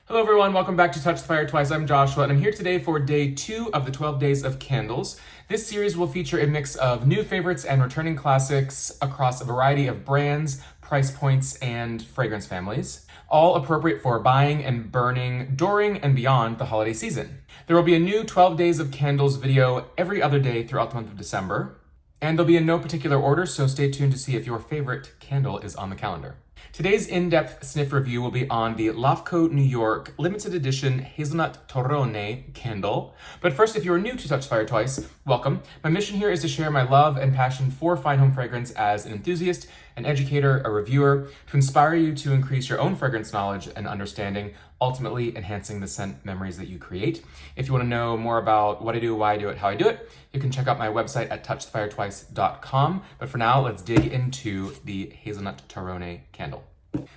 Hello everyone, welcome back to Touch the Fire Twice. I'm Joshua and I'm here today for day 2 of the 12 Days of Candles. This series will feature a mix of new favorites and returning classics across a variety of brands, price points, and fragrance families, all appropriate for buying and burning during and beyond the holiday season. There will be a new 12 Days of Candles video every other day throughout the month of December, and they'll be in no particular order, so stay tuned to see if your favorite candle is on the calendar. Today's in-depth sniff review will be on the LAFCO New York limited edition Hazelnut Torrone candle. But first, if you are new to Touch the Fire Twice, welcome. My mission here is to share my love and passion for fine home fragrance as an enthusiast, an educator, a reviewer, to inspire you to increase your own fragrance knowledge and understanding, ultimately enhancing the scent memories that you create. If you want to know more about what I do, why I do it, how I do it, you can check out my website at TouchTheFireTwice.com. But for now, let's dig into the Hazelnut Torrone candle.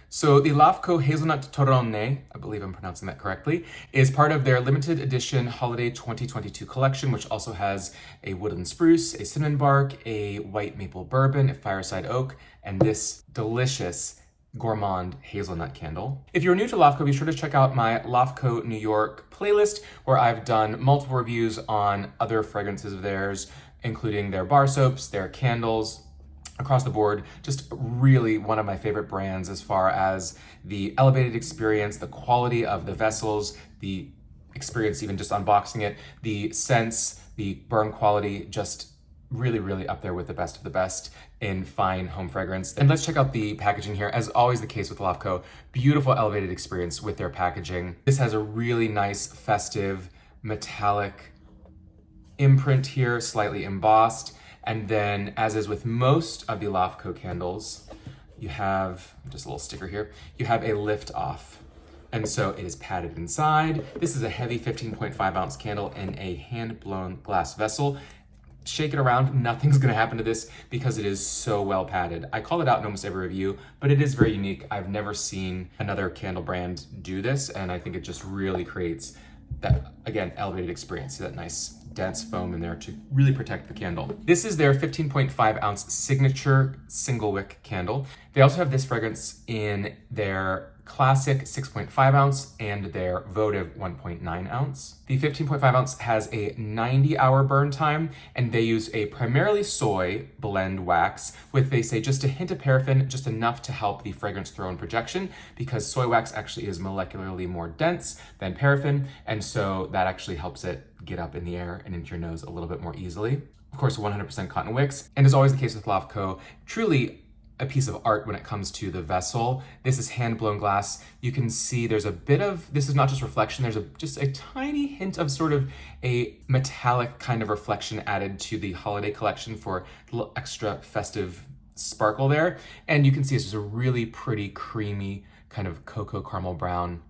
So the LAFCO Hazelnut Torrone, I believe I'm pronouncing that correctly, is part of their limited edition Holiday 2022 collection, which also has a woodland spruce, a cinnamon bark, a white maple bourbon, a fireside oak, and this delicious gourmand hazelnut candle. If you're new to LAFCO, be sure to check out my LAFCO New York playlist, where I've done multiple reviews on other fragrances of theirs, including their bar soaps, their candles, across the board. Just really one of my favorite brands as far as the elevated experience, the quality of the vessels, the experience even just unboxing it, the scents, the burn quality, just really up there with the best of the best in fine home fragrance. And let's check out the packaging here. As always the case with LAFCO, beautiful elevated experience with their packaging. This has a really nice festive metallic imprint here, slightly embossed. And then, as is with most of the LAFCO candles, you have, just a little sticker here, you have a lift off. And so it is padded inside. This is a heavy 15.5 ounce candle in a hand-blown glass vessel. Shake it around, nothing's gonna happen to this because it is so well padded. I call it out in almost every review, but it is very unique. I've never seen another candle brand do this, and I think it just really creates that, again, elevated experience. See that nice dense foam in there to really protect the candle. This is their 15.5 ounce signature single wick candle. They also have this fragrance in their classic 6.5 ounce and their votive 1.9 ounce. The 15.5 ounce has a 90-hour burn time, and they use a primarily soy blend wax with, they say, just a hint of paraffin, just enough to help the fragrance throw in projection, because soy wax actually is molecularly more dense than paraffin, and so that actually helps it get up in the air and into your nose a little bit more easily. Of course, 100% cotton wicks, and as always the case with LAFCO, truly a piece of art when it comes to the vessel. This is hand-blown glass. You can see there's a bit of, this is not just reflection, there's just a tiny hint of sort of a metallic kind of reflection added to the holiday collection for a little extra festive sparkle there. And you can see it's just a really pretty creamy kind of cocoa caramel brown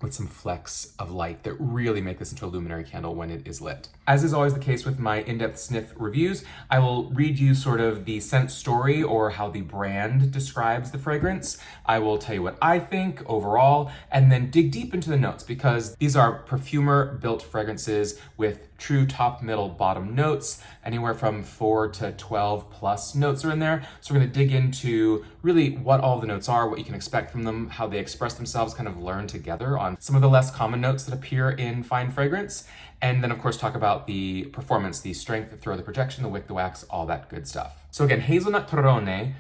with some flecks of light that really make this into a luminary candle when it is lit. As is always the case with my in-depth sniff reviews, I will read you sort of the scent story or how the brand describes the fragrance. I will tell you what I think overall, and then dig deep into the notes, because these are perfumer-built fragrances with true top, middle, bottom notes. Anywhere from 4 to 12 plus notes are in there. So we're gonna dig into really what all the notes are, what you can expect from them, how they express themselves, kind of learn together on some of the less common notes that appear in fine fragrance. And then of course talk about the performance, the strength, the throw, the projection, the wick, the wax, all that good stuff. So again, Hazelnut Torrone,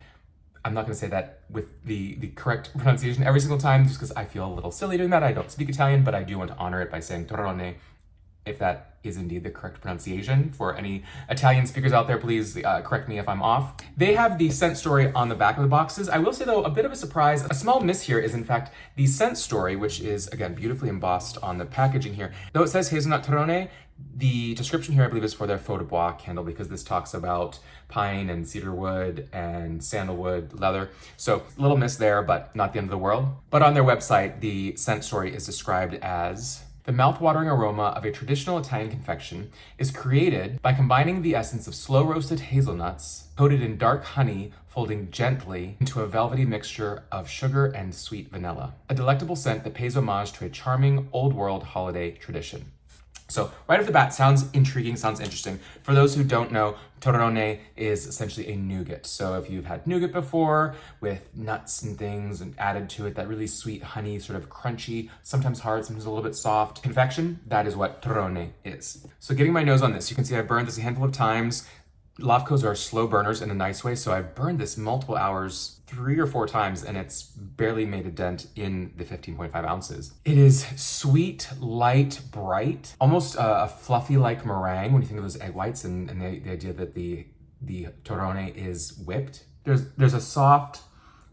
I'm not gonna say that with the correct pronunciation every single time, just because I feel a little silly doing that. I don't speak Italian, but I do want to honor it by saying Torrone, if that is indeed the correct pronunciation. For any Italian speakers out there, please correct me if I'm off. They have the scent story on the back of the boxes. I will say though, a bit of a surprise, a small miss here is in fact the scent story, which is again beautifully embossed on the packaging here. Though it says Hazelnut Torrone, the description here I believe is for their Faux de Bois candle, because this talks about pine and cedar wood and sandalwood leather. So a little miss there, but not the end of the world. But on their website, the scent story is described as: the mouth-watering aroma of a traditional Italian confection is created by combining the essence of slow-roasted hazelnuts, coated in dark honey, folding gently into a velvety mixture of sugar and sweet vanilla. A delectable scent that pays homage to a charming, old-world holiday tradition. So right off the bat, sounds intriguing, sounds interesting. For those who don't know, Torrone is essentially a nougat. So if you've had nougat before with nuts and things and added to it, that really sweet honey, sort of crunchy, sometimes hard, sometimes a little bit soft confection, that is what Torrone is. So getting my nose on this, you can see I've burned this a handful of times. LAFCOs are slow burners in a nice way, so I've burned this multiple hours, 3 or 4 times, and it's barely made a dent in the 15.5 ounces. It is sweet, light, bright, almost a fluffy like meringue when you think of those egg whites and the idea that the Torrone is whipped. There's a soft,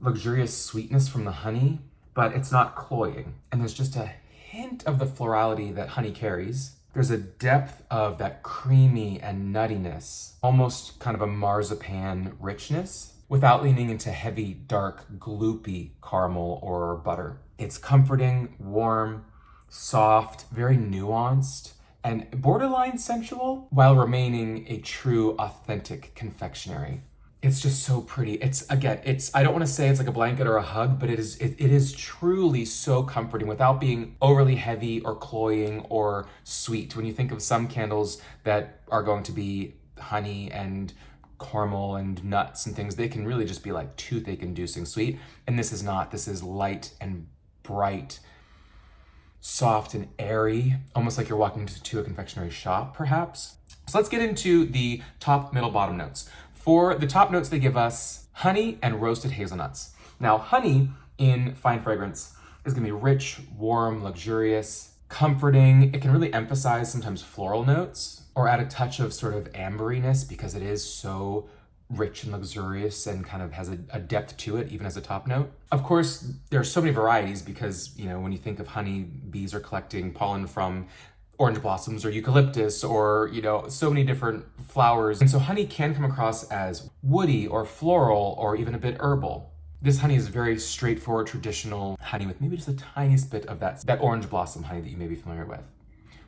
luxurious sweetness from the honey, but it's not cloying. And there's just a hint of the florality that honey carries. There's a depth of that creamy and nuttiness, almost kind of a marzipan richness, without leaning into heavy, dark, gloopy caramel or butter. It's comforting, warm, soft, very nuanced, and borderline sensual, while remaining a true, authentic confectionery. It's just so pretty. I don't want to say it's like a blanket or a hug, but it is truly so comforting without being overly heavy or cloying or sweet. When you think of some candles that are going to be honey and caramel and nuts and things, they can really just be like toothache inducing sweet. And this is not. This is light and bright, soft and airy, almost like you're walking to a confectionery shop, perhaps. So let's get into the top, middle, bottom notes. For the top notes, they give us honey and roasted hazelnuts. Now, honey in fine fragrance is gonna be rich, warm, luxurious, comforting. It can really emphasize sometimes floral notes or add a touch of sort of amberiness because it is so rich and luxurious and kind of has a depth to it, even as a top note. Of course, there are so many varieties because, when you think of honey, bees are collecting pollen from orange blossoms or eucalyptus or, so many different flowers. And so honey can come across as woody or floral or even a bit herbal. This honey is very straightforward, traditional honey with maybe just a tiniest bit of that orange blossom honey that you may be familiar with.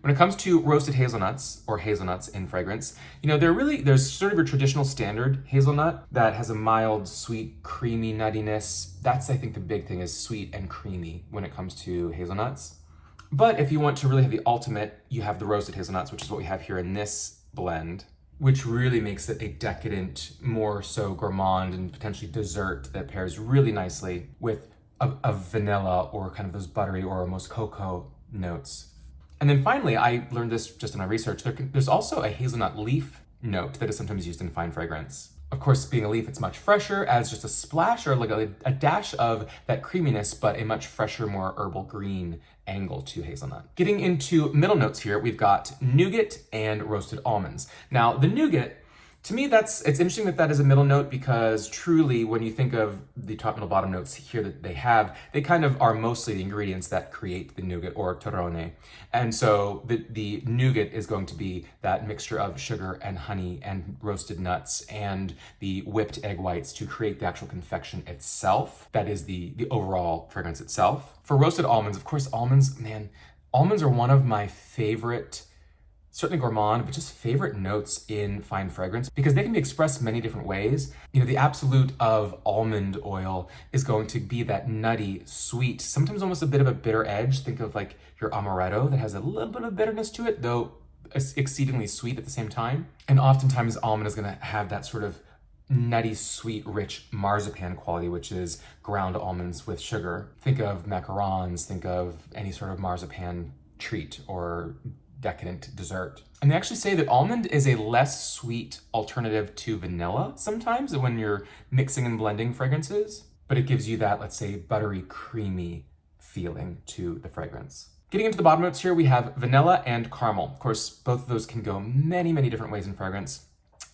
When it comes to roasted hazelnuts or hazelnuts in fragrance, there's sort of a traditional standard hazelnut that has a mild, sweet, creamy nuttiness. That's, I think, the big thing is sweet and creamy when it comes to hazelnuts. But if you want to really have the ultimate, you have the roasted hazelnuts, which is what we have here in this blend, which really makes it a decadent, more so gourmand and potentially dessert that pairs really nicely with a vanilla or kind of those buttery or almost cocoa notes. And then finally, I learned this just in my research, there's also a hazelnut leaf note that is sometimes used in fine fragrance. Of course, being a leaf, it's much fresher, adds just a splash or like a dash of that creaminess, but a much fresher, more herbal green angle to hazelnut. Getting into middle notes here, we've got nougat and roasted almonds. Now, the nougat, to me, it's interesting that is a middle note because truly, when you think of the top, middle, bottom notes here that they kind of are mostly the ingredients that create the nougat or torrone. And so the nougat is going to be that mixture of sugar and honey and roasted nuts and the whipped egg whites to create the actual confection itself. That is the overall fragrance itself. For roasted almonds, of course, almonds are one of my favorite, certainly gourmand, but just favorite notes in fine fragrance because they can be expressed many different ways. The absolute of almond oil is going to be that nutty, sweet, sometimes almost a bit of a bitter edge. Think of like your amaretto that has a little bit of bitterness to it, though exceedingly sweet at the same time. And oftentimes almond is gonna have that sort of nutty, sweet, rich marzipan quality, which is ground almonds with sugar. Think of macarons, think of any sort of marzipan treat or decadent dessert. And they actually say that almond is a less sweet alternative to vanilla sometimes when you're mixing and blending fragrances, but it gives you that, let's say, buttery, creamy feeling to the fragrance. Getting into the bottom notes here, we have vanilla and caramel. Of course, both of those can go many, many different ways in fragrance.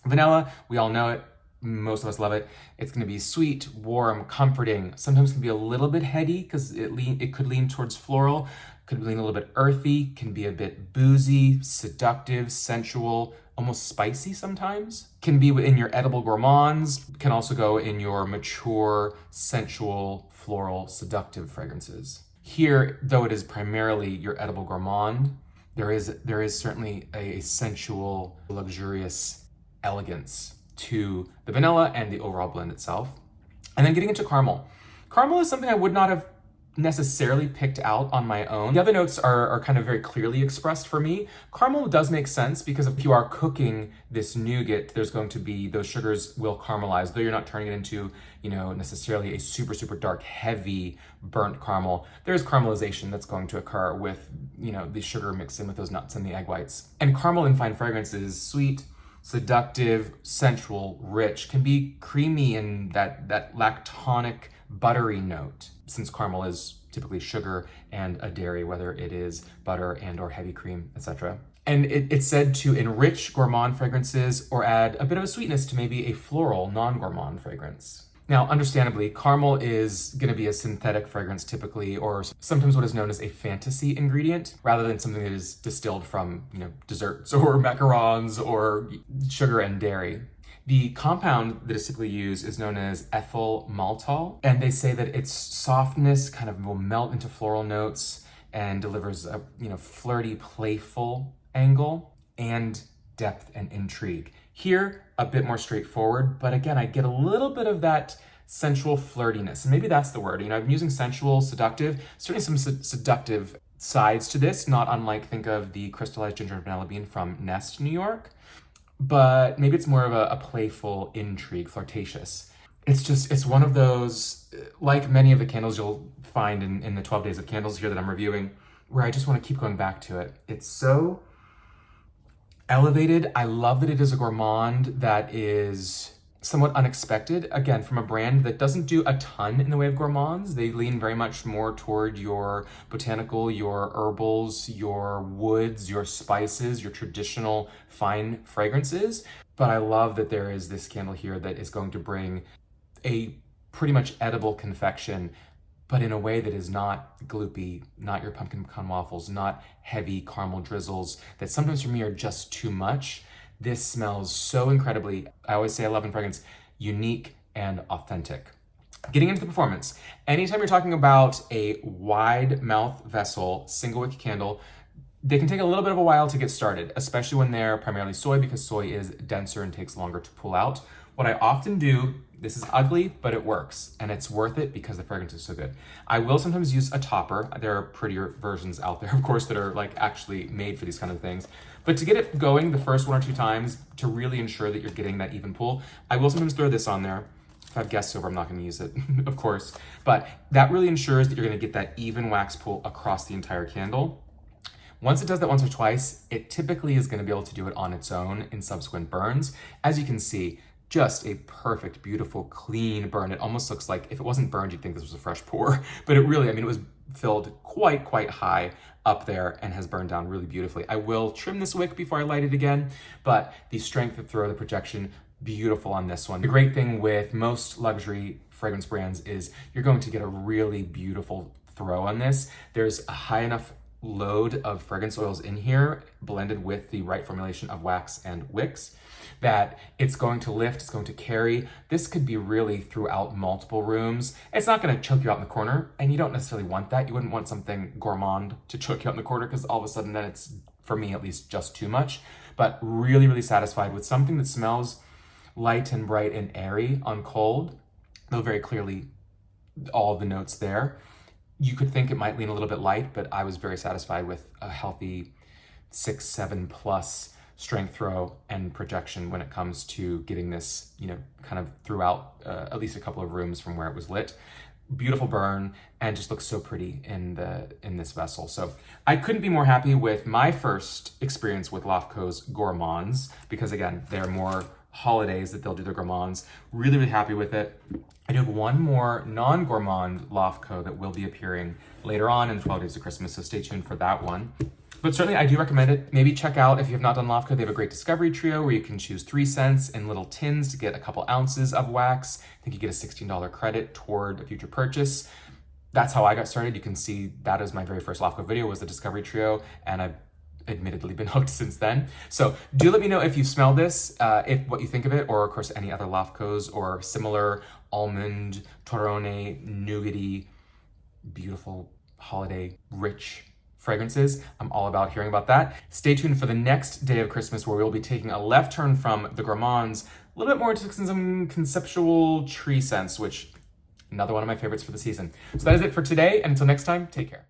Vanilla, we all know it. Most of us love it. It's going to be sweet, warm, comforting. Sometimes can be a little bit heady because it could lean towards floral, could lean a little bit earthy, can be a bit boozy, seductive, sensual, almost spicy sometimes. Can be in your edible gourmands, can also go in your mature, sensual, floral, seductive fragrances. Here, though it is primarily your edible gourmand, there is certainly a sensual, luxurious elegance to the vanilla and the overall blend itself. And then getting into caramel. Caramel is something I would not have necessarily picked out on my own. The other notes are kind of very clearly expressed for me. Caramel does make sense because if you are cooking this nougat, there's going to be, those sugars will caramelize, though you're not turning it into, necessarily a super, super dark, heavy, burnt caramel. There's caramelization that's going to occur with, the sugar mixed in with those nuts and the egg whites. And caramel in fine fragrance is sweet, seductive, sensual, rich, can be creamy in that lactonic, buttery note, since caramel is typically sugar and a dairy, whether it is butter and or heavy cream, etc. And it's said to enrich gourmand fragrances or add a bit of a sweetness to maybe a floral, non-gourmand fragrance. Now, understandably, caramel is going to be a synthetic fragrance typically, or sometimes what is known as a fantasy ingredient, rather than something that is distilled from, desserts or macarons or sugar and dairy. The compound that is typically used is known as ethyl maltol, and they say that its softness kind of will melt into floral notes and delivers a flirty, playful angle and depth and intrigue. Here, a bit more straightforward, but again, I get a little bit of that sensual flirtiness, and maybe that's the word. I'm using sensual, seductive, certainly some seductive sides to this, not unlike, think of the crystallized ginger and vanilla bean from Nest, New York. But maybe it's more of a playful intrigue, flirtatious. It's one of those, like many of the candles you'll find in the 12 days of candles here that I'm reviewing, where I just want to keep going back to it. It's so elevated. I love that it is a gourmand that is somewhat unexpected. Again, from a brand that doesn't do a ton in the way of gourmands. They lean very much more toward your botanical, your herbals, your woods, your spices, your traditional fine fragrances. But I love that there is this candle here that is going to bring a pretty much edible confection, but in a way that is not gloopy, not your pumpkin pecan waffles, not heavy caramel drizzles that sometimes for me are just too much. This smells so incredibly, I always say I love in fragrance, unique and authentic. Getting into the performance, anytime you're talking about a wide mouth vessel, single wick candle, they can take a little bit of a while to get started, especially when they're primarily soy, because soy is denser and takes longer to pull out. What I often do, this is ugly, but it works, and it's worth it because the fragrance is so good. I will sometimes use a topper. There are prettier versions out there, of course, that are actually made for these kind of things. But to get it going the first one or two times, to really ensure that you're getting that even pull, I will sometimes throw this on there. If I have guests over, I'm not gonna use it, of course. But that really ensures that you're gonna get that even wax pull across the entire candle. Once it does that once or twice, it typically is gonna be able to do it on its own in subsequent burns. As you can see, just a perfect, beautiful, clean burn. It almost looks like, if it wasn't burned, you'd think this was a fresh pour. But it really, it was filled quite high up there and has burned down really beautifully. I will trim this wick before I light it again, but the strength of throw, the projection, beautiful on this one. The great thing with most luxury fragrance brands is you're going to get a really beautiful throw on this. There's a high enough load of fragrance oils in here, blended with the right formulation of wax and wicks, that it's going to lift, it's going to carry. This could be really throughout multiple rooms. It's not going to choke you out in the corner, and you don't necessarily want that. You wouldn't want something gourmand to choke you out in the corner, because all of a sudden then it's, for me at least, just too much. But really satisfied with something that smells light and bright and airy on cold, though very clearly all of the notes there. You could think it might lean a little bit light, but I was very satisfied with a healthy 6-7 plus strength throw and projection when it comes to getting this, kind of throughout at least a couple of rooms from where it was lit. Beautiful burn, and just looks so pretty in this vessel. So I couldn't be more happy with my first experience with LAFCO's gourmands, because again, they're more holidays that they'll do their gourmands. Really happy with it. I do have one more non-gourmand LAFCO that will be appearing later on in 12 Days of Christmas, so stay tuned for that one. But certainly I do recommend it. Maybe check out, if you have not done LAFCO, they have a great discovery trio where you can choose 3 scents in little tins to get a couple ounces of wax. I think you get a $16 credit toward a future purchase. That's how I got started. You can see that is my very first LAFCO video, was the discovery trio, and I've admittedly been hooked since then. So do let me know if you've smelled this, what you think of it, or of course any other LAFCOs or similar almond, Torrone, nougaty, beautiful, holiday, rich fragrances. I'm all about hearing about that. Stay tuned for the next day of Christmas, where we'll be taking a left turn from the gourmands, a little bit more into some conceptual tree scents, which Another one of my favorites for the season. So that is it for today, and until next time, take care.